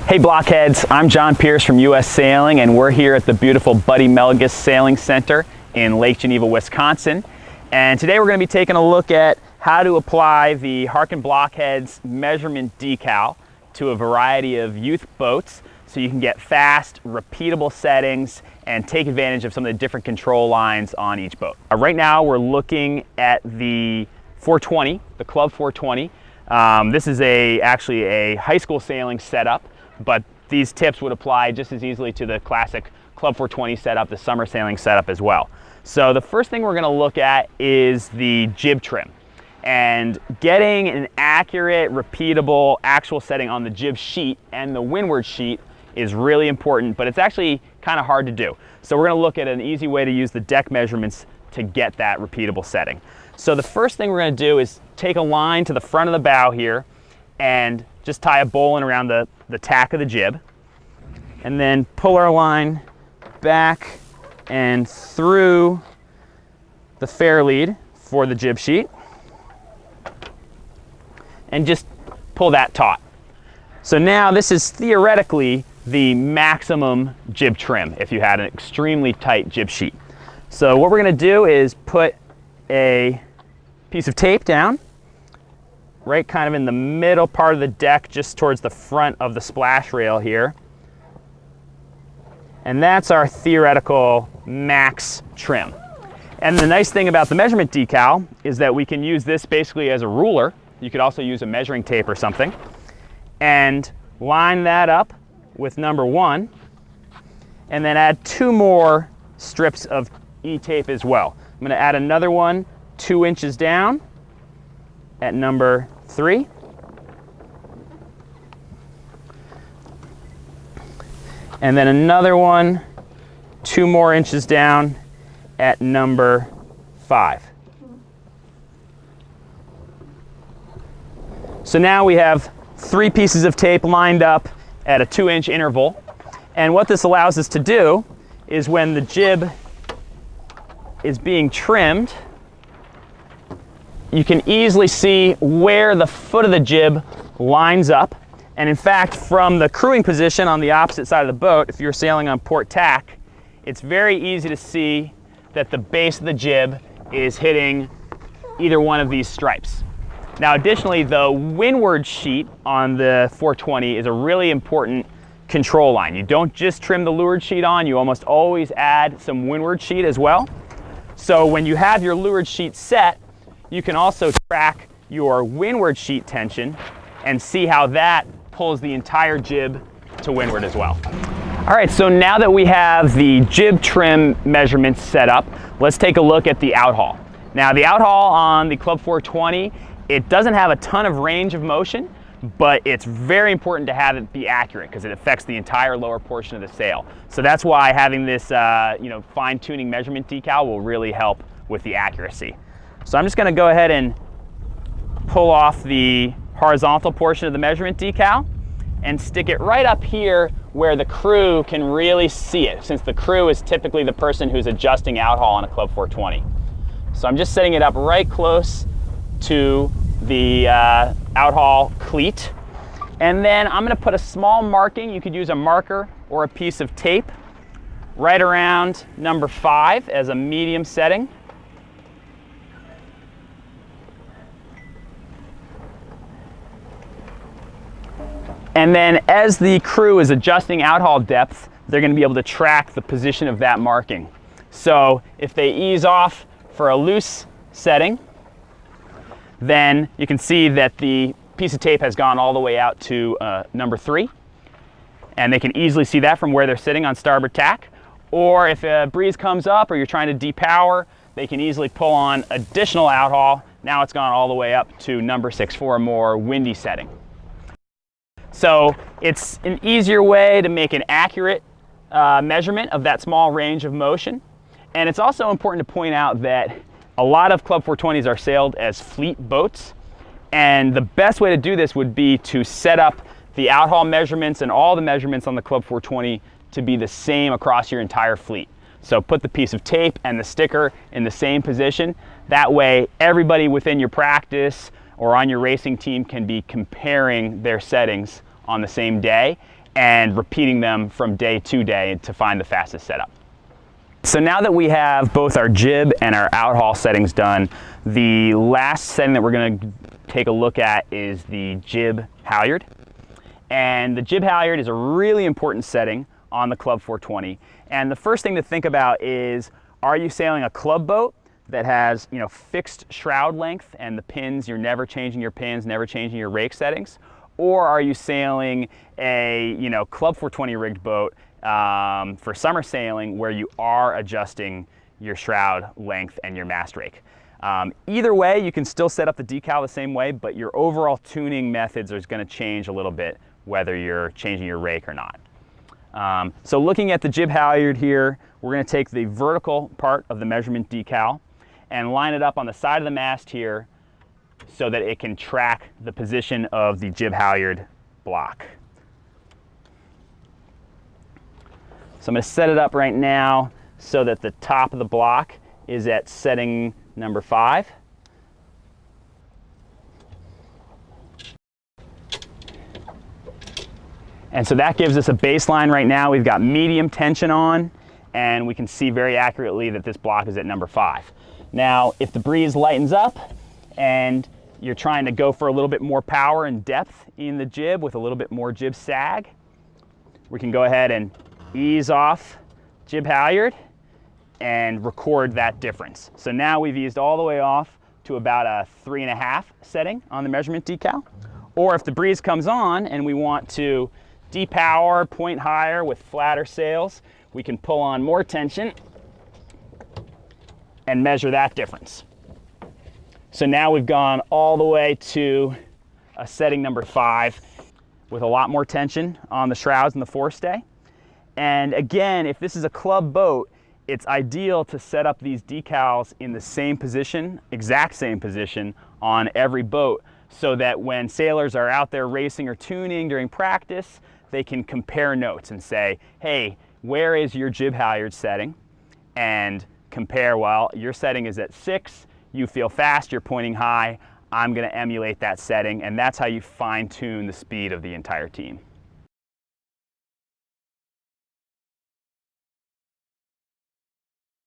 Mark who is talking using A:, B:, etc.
A: Hey Blockheads, I'm John Pearce from US Sailing, and we're here at the beautiful Buddy Melgus Sailing Center in Lake Geneva, Wisconsin. And today we're going to be taking a look at how to apply the Harken Blockheads measurement decal to a variety of youth boats so you can get fast, repeatable settings and take advantage of some of the different control lines on each boat. Right now we're looking at the 420, the Club 420. This is actually a high school sailing setup, but these tips would apply just as easily to the classic Club 420 setup, the summer sailing setup as well. So the first thing we're going to look at is the jib trim. And getting an accurate, repeatable, actual setting on the jib sheet and the windward sheet is really important, but it's actually kind of hard to do. So we're going to look at an easy way to use the deck measurements to get that repeatable setting. So the first thing we're going to do is take a line to the front of the bow here and just tie a bowline around the tack of the jib, and then pull our line back and through the fair lead for the jib sheet and just pull that taut. So now this is theoretically the maximum jib trim if you had an extremely tight jib sheet. So what we're going to do is put a piece of tape down right kind of in the middle part of the deck, just towards the front of the splash rail here. And that's our theoretical max trim. And the nice thing about the measurement decal is that we can use this basically as a ruler. You could also use a measuring tape or something and line that up with number 1, and then add 2 more strips of E-tape as well. I'm going to add another one 2 inches down at number 3. And then another one 2 more inches down at number 5. So now we have 3 pieces of tape lined up at a 2-inch interval. And what this allows us to do is when the jib is being trimmed, you can easily see where the foot of the jib lines up. And in fact, from the crewing position on the opposite side of the boat, if you're sailing on port tack, it's very easy to see that the base of the jib is hitting either one of these stripes. Now additionally, the windward sheet on the 420 is a really important control line. You don't just trim the leeward sheet on, you almost always add some windward sheet as well. So when you have your leeward sheet set, you can also track your windward sheet tension and see how that pulls the entire jib to windward as well. All right, so now that we have the jib trim measurements set up, let's take a look at the outhaul. Now the outhaul on the Club 420, it doesn't have a ton of range of motion, but it's very important to have it be accurate because it affects the entire lower portion of the sail. So that's why having this fine-tuning measurement decal will really help with the accuracy. So I'm just going to go ahead and pull off the horizontal portion of the measurement decal and stick it right up here where the crew can really see it, since the crew is typically the person who's adjusting outhaul on a Club 420. So I'm just setting it up right close to the outhaul cleat. And then I'm going to put a small marking. You could use a marker or a piece of tape right around number 5 as a medium setting. And then as the crew is adjusting outhaul depth, they're going to be able to track the position of that marking. So if they ease off for a loose setting, then you can see that the piece of tape has gone all the way out to number 3. And they can easily see that from where they're sitting on starboard tack. Or if a breeze comes up or you're trying to depower, they can easily pull on additional outhaul. Now it's gone all the way up to number 6 for a more windy setting. So it's an easier way to make an accurate measurement of that small range of motion. And it's also important to point out that a lot of Club 420s are sailed as fleet boats. And the best way to do this would be to set up the outhaul measurements and all the measurements on the Club 420 to be the same across your entire fleet. So put the piece of tape and the sticker in the same position. That way everybody within your practice or on your racing team can be comparing their settings on the same day, and repeating them from day to day to find the fastest setup. So now that we have both our jib and our outhaul settings done, the last setting that we're going to take a look at is the jib halyard. And the jib halyard is a really important setting on the Club 420. And the first thing to think about is, are you sailing a club boat that has, fixed shroud length and the pins, you're never changing your pins, never changing your rake settings? Or are you sailing a, Club 420 rigged boat for summer sailing where you are adjusting your shroud length and your mast rake? Either way, you can still set up the decal the same way, but your overall tuning methods are going to change a little bit whether you're changing your rake or not. So looking at the jib halyard here, we're going to take the vertical part of the measurement decal and line it up on the side of the mast here so that it can track the position of the jib halyard block. So I'm going to set it up right now so that the top of the block is at setting number 5. And so that gives us a baseline right now. We've got medium tension on, and we can see very accurately that this block is at number 5. Now, if the breeze lightens up and you're trying to go for a little bit more power and depth in the jib with a little bit more jib sag, we can go ahead and ease off jib halyard and record that difference. So now we've eased all the way off to about a 3.5 setting on the measurement decal. Or if the breeze comes on and we want to depower, point higher with flatter sails, we can pull on more tension and measure that difference. So now we've gone all the way to a setting number 5 with a lot more tension on the shrouds and the forestay. And again, if this is a club boat, it's ideal to set up these decals in the same position, exact same position on every boat, so that when sailors are out there racing or tuning during practice, they can compare notes and say, hey, where is your jib halyard setting? And compare, well, your setting is at 6, you feel fast, you're pointing high, I'm going to emulate that setting, and that's how you fine-tune the speed of the entire team.